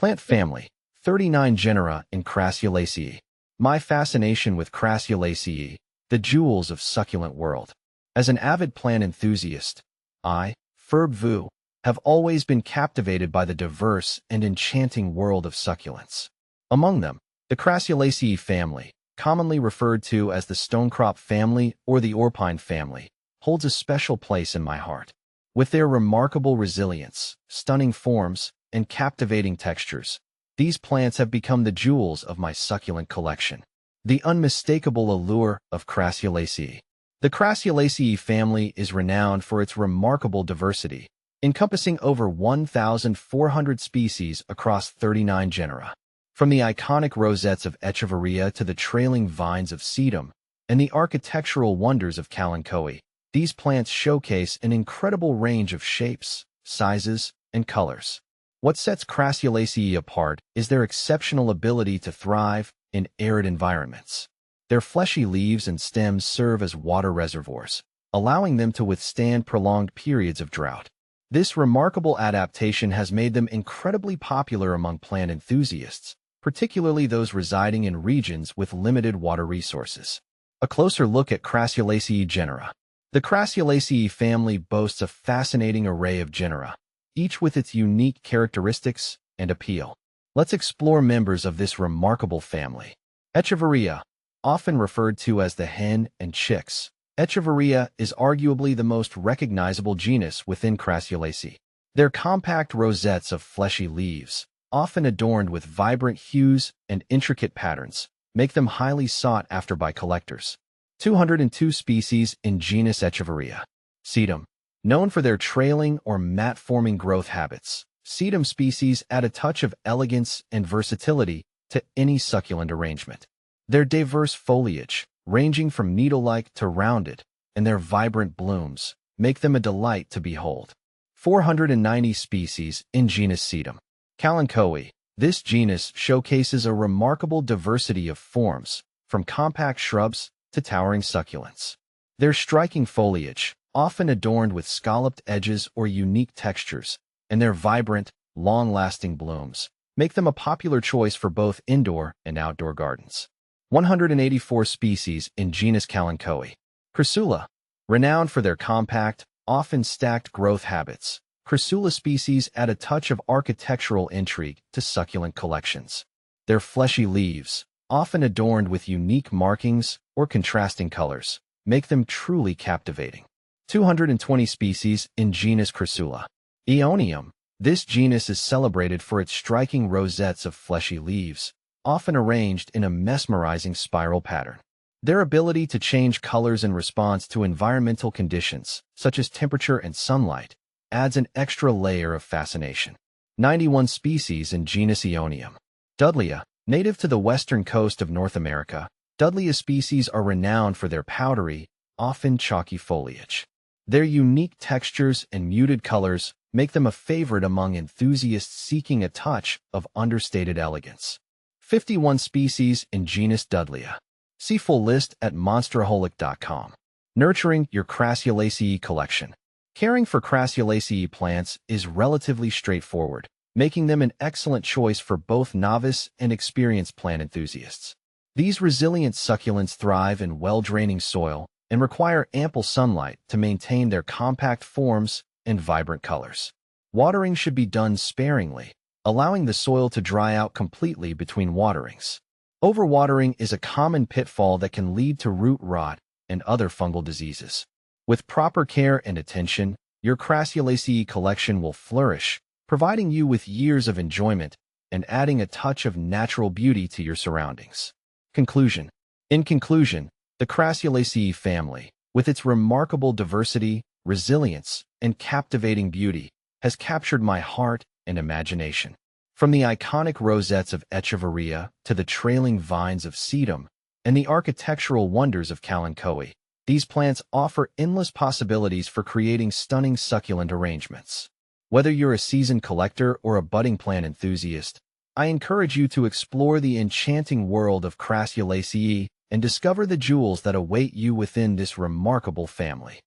Plant family, 39 genera in Crassulaceae. My fascination with Crassulaceae, the jewels of succulent world. As an avid plant enthusiast, I, Ferb Vu, have always been captivated by the diverse and enchanting world of succulents. Among them, the Crassulaceae family, commonly referred to as the stonecrop family or the orpine family, holds a special place in my heart. With their remarkable resilience, stunning forms, and captivating textures, these plants have become the jewels of my succulent collection. The unmistakable allure of Crassulaceae. The Crassulaceae family is renowned for its remarkable diversity, encompassing over 1,400 species across 39 genera. From the iconic rosettes of Echeveria to the trailing vines of sedum and the architectural wonders of Kalanchoe, these plants showcase an incredible range of shapes, sizes, and colors. What sets Crassulaceae apart is their exceptional ability to thrive in arid environments. Their fleshy leaves and stems serve as water reservoirs, allowing them to withstand prolonged periods of drought. This remarkable adaptation has made them incredibly popular among plant enthusiasts, particularly those residing in regions with limited water resources. A closer look at Crassulaceae genera. The Crassulaceae family boasts a fascinating array of genera, each with its unique characteristics and appeal. Let's explore members of this remarkable family. Echeveria, often referred to as the hen and chicks. Echeveria is arguably the most recognizable genus within Crassulaceae. Their compact rosettes of fleshy leaves, often adorned with vibrant hues and intricate patterns, make them highly sought after by collectors. 202 species in genus Echeveria. Sedum. Known for their trailing or mat-forming growth habits, sedum species add a touch of elegance and versatility to any succulent arrangement. Their diverse foliage, ranging from needle-like to rounded, and their vibrant blooms, make them a delight to behold. 490 species in genus Sedum. Kalanchoe. This genus showcases a remarkable diversity of forms, from compact shrubs to towering succulents. Their striking foliage, often adorned with scalloped edges or unique textures, and their vibrant, long-lasting blooms, make them a popular choice for both indoor and outdoor gardens. 184 species in genus Kalanchoe. Crassula. Renowned for their compact, often stacked growth habits, Crassula species add a touch of architectural intrigue to succulent collections. Their fleshy leaves, often adorned with unique markings or contrasting colors, make them truly captivating. 220 species in genus Crassula. Aeonium. This genus is celebrated for its striking rosettes of fleshy leaves, often arranged in a mesmerizing spiral pattern. Their ability to change colors in response to environmental conditions, such as temperature and sunlight, adds an extra layer of fascination. 91 species in genus Aeonium. Dudleya. Native to the western coast of North America, Dudleya species are renowned for their powdery, often chalky foliage. Their unique textures and muted colors make them a favorite among enthusiasts seeking a touch of understated elegance. 51 species in genus Dudleya. See full list at monsterholic.com. Nurturing your Crassulaceae collection. Caring for Crassulaceae plants is relatively straightforward, making them an excellent choice for both novice and experienced plant enthusiasts. These resilient succulents thrive in well-draining soil and require ample sunlight to maintain their compact forms and vibrant colors. Watering should be done sparingly, allowing the soil to dry out completely between waterings. Overwatering is a common pitfall that can lead to root rot and other fungal diseases. With proper care and attention, your Crassulaceae collection will flourish, providing you with years of enjoyment and adding a touch of natural beauty to your surroundings. Conclusion. In conclusion, the Crassulaceae family, with its remarkable diversity, resilience, and captivating beauty, has captured my heart and imagination. From the iconic rosettes of Echeveria to the trailing vines of sedum and the architectural wonders of Kalanchoe, these plants offer endless possibilities for creating stunning succulent arrangements. Whether you're a seasoned collector or a budding plant enthusiast, I encourage you to explore the enchanting world of Crassulaceae and discover the jewels that await you within this remarkable family.